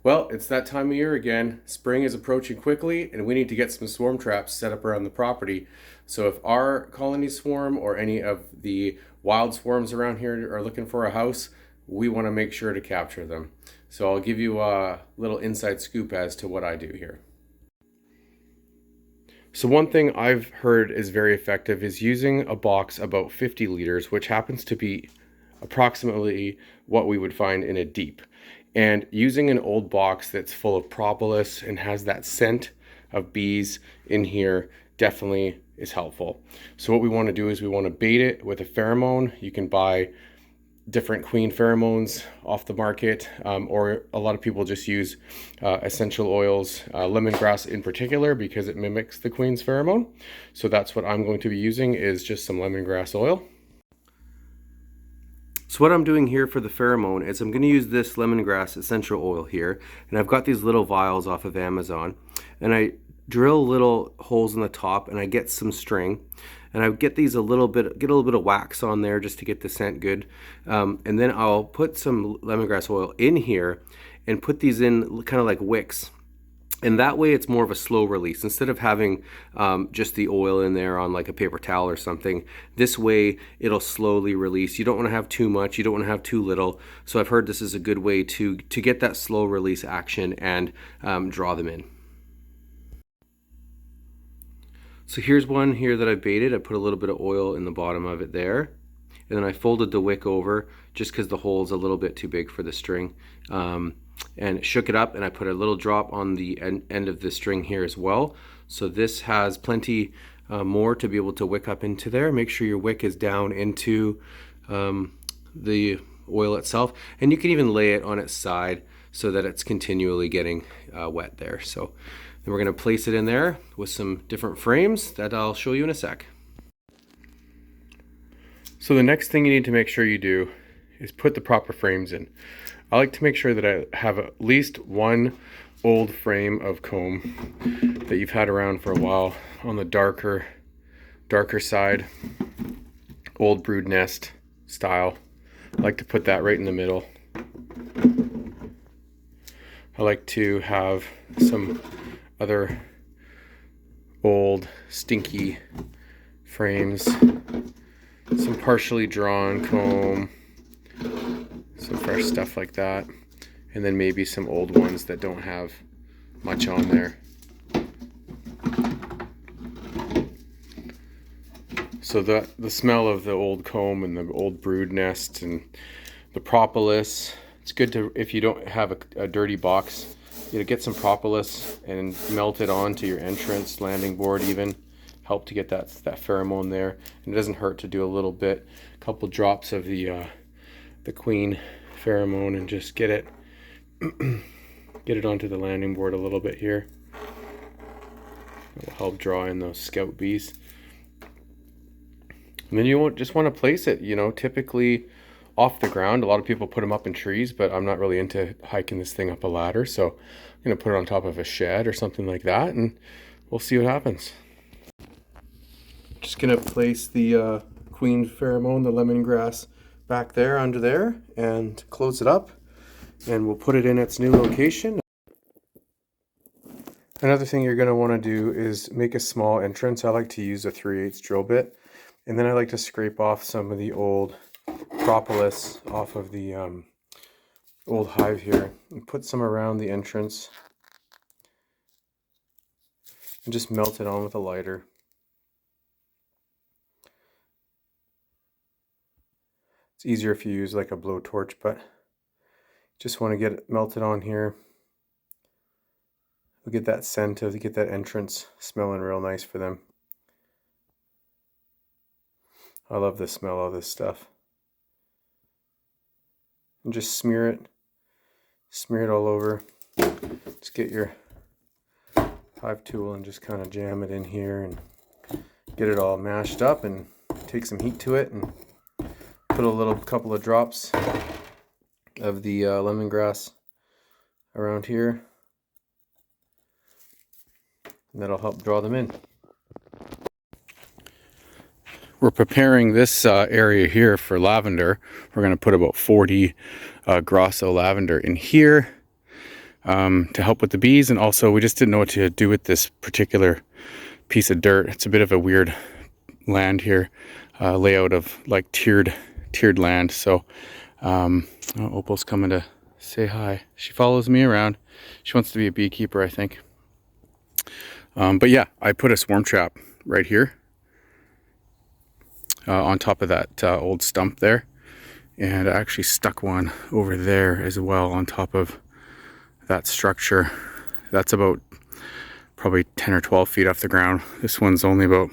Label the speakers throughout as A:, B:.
A: Well, it's that time of year again. Spring is approaching quickly, and we need to get some swarm traps set up around the property. So if our colony swarm or any of the wild swarms around here are looking for a house, we want to make sure to capture them. So I'll give you a little inside scoop as to what I do here. So one thing I've heard is very effective is using a box about 50 liters, which happens to be approximately what we would find in a deep. And using an old box that's full of propolis and has that scent of bees in here definitely is helpful. So what we want to do is we want to bait it with a pheromone. You can buy different queen pheromones off the market, or a lot of people just use essential oils, lemongrass in particular, because it mimics the queen's pheromone. So that's what I'm going to be using, is just some lemongrass oil. So what I'm doing here for the pheromone is I'm going to use this lemongrass essential oil here, and I've got these little vials off of Amazon, and I drill little holes in the top and I get some string, and I get these get a little bit of wax on there just to get the scent good, and then I'll put some lemongrass oil in here and put these in kind of like wicks. And that way it's more of a slow release. Instead of having just the oil in there on like a paper towel or something, this way it'll slowly release. You don't want to have too much, you don't want to have too little. So I've heard this is a good way to get that slow release action and draw them in. So here's one here that I baited. I put a little bit of oil in the bottom of it there. And then I folded the wick over just because the hole's a little bit too big for the string. And shook it up, and I put a little drop on the end of the string here as well. So this has plenty more to be able to wick up into there. Make sure your wick is down into the oil itself, and you can even lay it on its side so that it's continually getting wet there. So then we're going to place it in there with some different frames that I'll show you in a sec. So the next thing you need to make sure you do is put the proper frames in. I like to make sure that I have at least one old frame of comb that you've had around for a while on the darker side, old brood nest style. I like to put that right in the middle. I like to have some other old stinky frames, some partially drawn comb, some fresh stuff like that, and then maybe some old ones that don't have much on there. So the smell of the old comb and the old brood nest and the propolis, it's good to, if you don't have a dirty box, you know, get some propolis and melt it onto your entrance landing board, even help to get that pheromone there. And it doesn't hurt to do a little bit, a couple drops of the queen pheromone, and just get it onto the landing board a little bit here. It will help draw in those scout bees. And then you won't just want to place it, you know, typically off the ground. A lot of people put them up in trees, but I'm not really into hiking this thing up a ladder, so I'm going to put it on top of a shed or something like that, and we'll see what happens. Just going to place the queen pheromone, the lemongrass, back there under there, and close it up, and we'll put it in its new location. Another thing you're going to want to do is make a small entrance. I like to use a 3/8 drill bit, and then I like to scrape off some of the old propolis off of the old hive here and put some around the entrance and just melt it on with a lighter. It's easier if you use like a blowtorch, but just want to get it melted on here. We'll get that scent of, get that entrance smelling real nice for them. I love the smell of this stuff. And just smear it all over. Just get your hive tool and just kind of jam it in here and get it all mashed up, and take some heat to it, and put a couple of drops of the lemongrass around here, and that'll help draw them in. We're preparing this area here for lavender. We're going to put about 40 Grosso lavender in here.
B: to help with the bees. And also we just didn't know what to do with this particular piece of dirt. It's a bit of a weird land here, layout of like tiered land. So Opal's coming to say hi. She follows me around. She wants to be a beekeeper, I think. But yeah, I put a swarm trap right here on top of that old stump there, and I actually stuck one over there as well on top of that structure. That's about probably 10 or 12 feet off the ground. This one's only about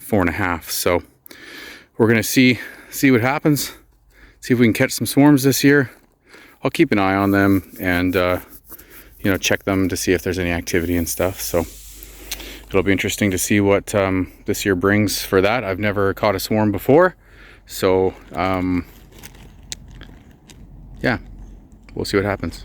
B: 4.5. So we're gonna see what happens, see if we can catch some swarms this year. I'll keep an eye on them and you know, check them to see if there's any activity and stuff. So it'll be interesting to see what this year brings for that. I've never caught a swarm before, so yeah, we'll see what happens.